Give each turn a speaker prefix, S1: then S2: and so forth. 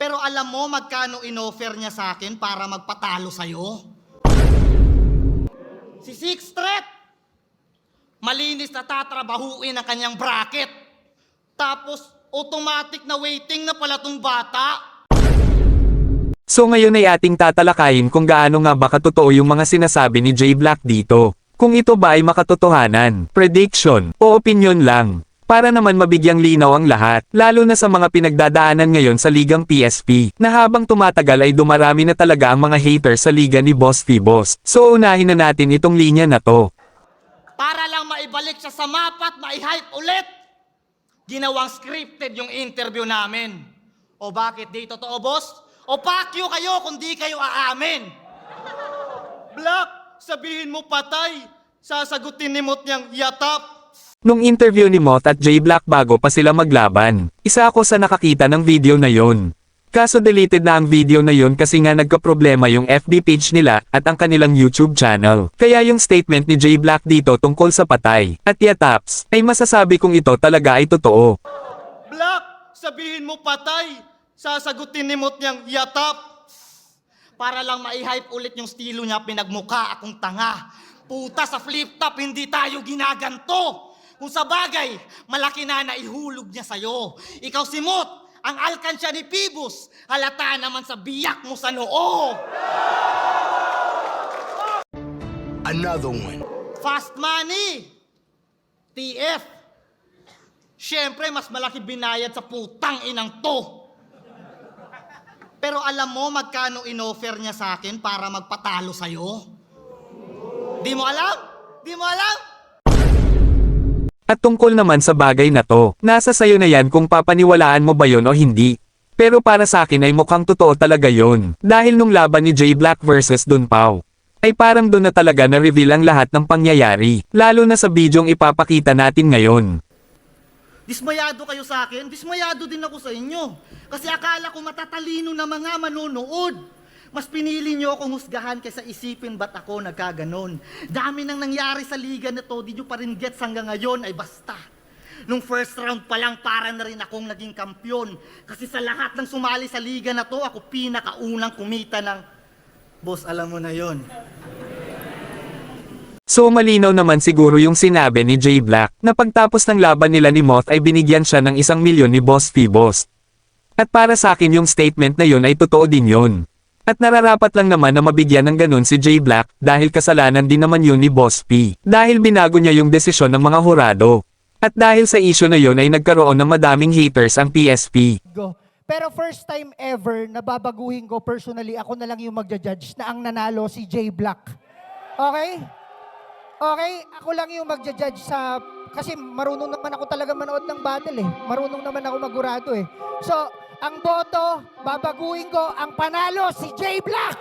S1: Pero alam mo magkano inoffer niya sa akin para magpatalo sa'yo? Si Sixth Threat, malinis na tatrabahuin ang kanyang bracket. Tapos automatic na waiting na pala tong bata.
S2: So ngayon ay ating tatalakayin kung gaano nga ba katotoo yung mga sinasabi ni J Black dito. Kung ito ba ay makatotohanan, prediction, o opinion lang. Para naman mabigyang linaw ang lahat, lalo na sa mga pinagdadaanan ngayon sa ligang PSP, na habang tumatagal ay dumarami na talaga ang mga haters sa liga ni Boss Fibos. So unahin na natin itong linya na to.
S1: Para lang maibalik siya sa mapa at mai-hype ulit. Ginawang scripted yung interview namin. O bakit di totoo, boss? O pakyo kayo kung di kayo aamin. Black, sabihin mo patay. Sasagutin ni Mot niyang yatap.
S2: Nung interview ni Moth at J Black bago pa sila maglaban, isa ako sa nakakita ng video na yon. Kaso deleted na ang video na yon kasi nga nagkaproblema yung FB page nila at ang kanilang YouTube channel. Kaya yung statement ni J Black dito tungkol sa patay at yataps, ay masasabi kong ito talaga ay totoo.
S1: Black, sabihin mo patay. Sasagutin ni Mot niyang yatap. Para lang mai-hype ulit yung estilo niya, pinagmukha akong tanga. Puta, sa flip-top hindi tayo ginaganto. Kung sa bagay, malaki na naihulog niya sa'yo. Ikaw si Mot, ang alkansya ni Pibus. Halata naman sa biyak mo sa noo.
S3: Another one.
S1: Fast money. TF. Siyempre, mas malaki binayad sa putang inang to. Pero alam mo magkano inoffer niya sa akin para magpatalo sa'yo? Di mo alam? Di mo alam?
S2: At tungkol naman sa bagay na to, nasa sayo na yan kung papaniwalaan mo ba yon o hindi. Pero para sa akin ay mukhang totoo talaga yon. Dahil nung laban ni J Black versus Don Pao, ay parang doon na talaga na-reveal ang lahat ng pangyayari. Lalo na sa bidyong ipapakita natin ngayon.
S1: Dismayado kayo sa akin, dismayado din ako sa inyo. Kasi akala ko matatalino na mga manonood. Mas pinili nyo akong husgahan kaysa isipin ba't ako nagkaganon. Dami nang nangyari sa liga na to, di nyo pa rin gets hanggang ngayon, ay basta. Nung first round pa lang, para na rin akong naging kampyon. Kasi sa lahat ng sumali sa liga na to, ako pinakaunang kumita ng... Boss, alam mo na yon.
S2: So malinaw naman siguro yung sinabi ni J Black, na pagtapos ng laban nila ni Moth ay binigyan siya ng 1 milyon ni Boss Fibos. At para sa akin yung statement na yun ay totoo din yun. At nararapat lang naman na mabigyan ng ganun si J Black, dahil kasalanan din naman yun ni Boss P. Dahil binago niya yung desisyon ng mga hurado. At dahil sa issue na yun ay nagkaroon ng madaming haters ang PSP.
S4: Pero first time ever na babaguhin ko personally, ako na lang yung magja-judge na ang nanalo si J Black. Okay? Okay? Ako lang yung magja-judge sa... Kasi marunong naman ako talaga manood ng battle eh. Marunong naman ako magurado eh. So, ang boto, babaguhin ko, ang panalo si J Black!